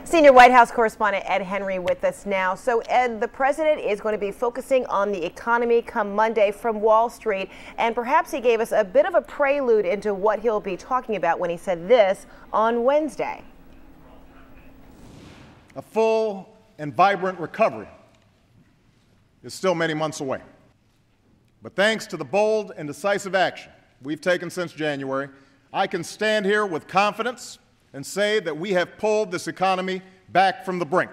Senior White House correspondent Ed Henry with us now. So, Ed, the president is going to be focusing on the economy come Monday from Wall Street, and perhaps he gave us a bit of a prelude into what he'll be talking about when he said this on Wednesday. A full and vibrant recovery is still many months away. But thanks to the bold and decisive action we've taken since January, I can stand here with confidence and say that we have pulled this economy back from the brink.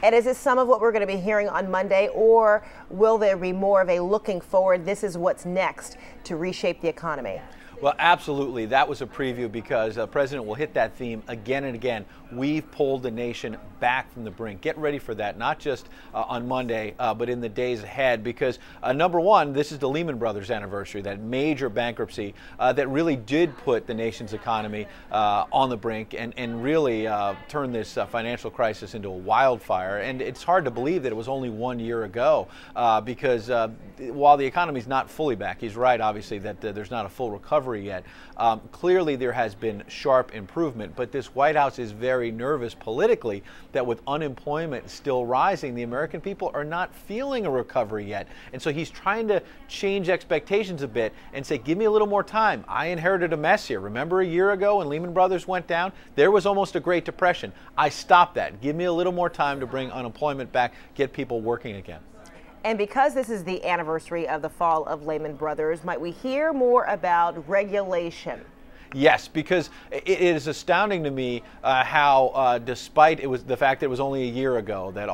And is this some of what we're going to be hearing on Monday, or will there be more of a looking forward, this is what's next to reshape the economy? Well, absolutely. That was a preview because the president will hit that theme again and again. We've pulled the nation back from the brink. Get ready for that, not just on Monday, but in the days ahead, because number one, this is the Lehman Brothers anniversary, that major bankruptcy that really did put the nation's economy on the brink and really turned this financial crisis into a wildfire. And it's hard to believe that it was only 1 year ago because while the economy's not fully back, he's right, obviously, that there's not a full recovery yet. Clearly, there has been sharp improvement, but this White House is very nervous politically that with unemployment still rising, the American people are not feeling a recovery yet. And so he's trying to change expectations a bit and say, give me a little more time. I inherited a mess here. Remember a year ago when Lehman Brothers went down? There was almost a Great Depression. I stopped that. Give me a little more time to bring unemployment back, get people working again. And because this is the anniversary of the fall of Lehman Brothers, might we hear more about regulation? Yes, because it is astounding to me how, despite the fact that it was only a year ago, that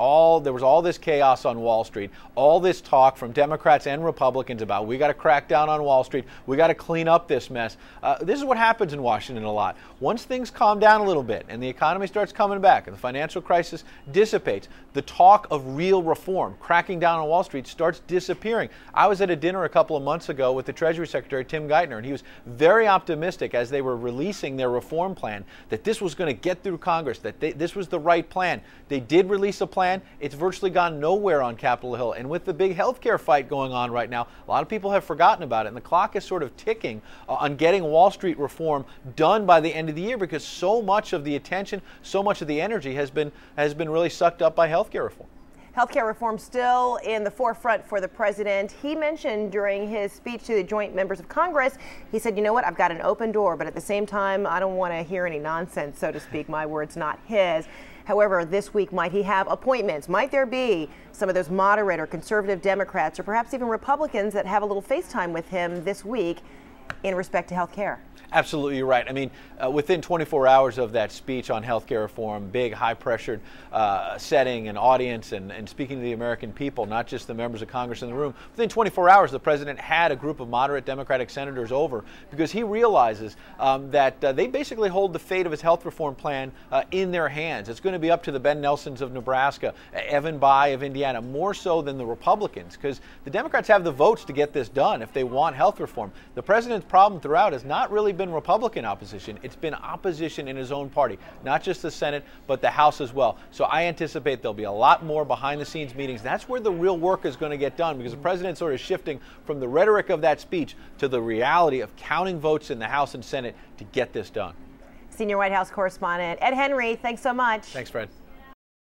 there was all this chaos on Wall Street, all this talk from Democrats and Republicans about we got to crack down on Wall Street, we got to clean up this mess. This is what happens in Washington a lot. Once things calm down a little bit and the economy starts coming back and the financial crisis dissipates, the talk of real reform, cracking down on Wall Street, starts disappearing. I was at a dinner a couple of months ago with the Treasury Secretary, Tim Geithner, and he was very optimistic as they were releasing their reform plan that this was going to get through Congress, that this was the right plan. They did release a plan. It's virtually gone nowhere on Capitol Hill. And with the big healthcare fight going on right now, a lot of people have forgotten about it. And the clock is sort of ticking on getting Wall Street reform done by the end of the year because so much of the attention, so much of the energy has been really sucked up by healthcare reform. Healthcare reform still in the forefront for the president. He mentioned during his speech to the joint members of Congress, he said, you know what, I've got an open door, but at the same time, I don't want to hear any nonsense, so to speak. My words, not his. However, this week, might he have appointments? Might there be some of those moderate or conservative Democrats or perhaps even Republicans that have a little FaceTime with him this week in respect to health care? Absolutely right. I mean, within 24 hours of that speech on healthcare reform, big, high-pressured setting and audience and speaking to the American people, not just the members of Congress in the room, within 24 hours, the president had a group of moderate Democratic senators over because he realizes that they basically hold the fate of his health reform plan in their hands. It's going to be up to the Ben Nelsons of Nebraska, Evan Bayh of Indiana, more so than the Republicans, because the Democrats have the votes to get this done if they want health reform. The president's problem throughout has not really been Republican opposition. It's been opposition in his own party, not just the Senate, but the House as well. So I anticipate there'll be a lot more behind-the-scenes meetings. That's where the real work is going to get done because the president's sort of shifting from the rhetoric of that speech to the reality of counting votes in the House and Senate to get this done. Senior White House correspondent Ed Henry, thanks so much. Thanks, Fred.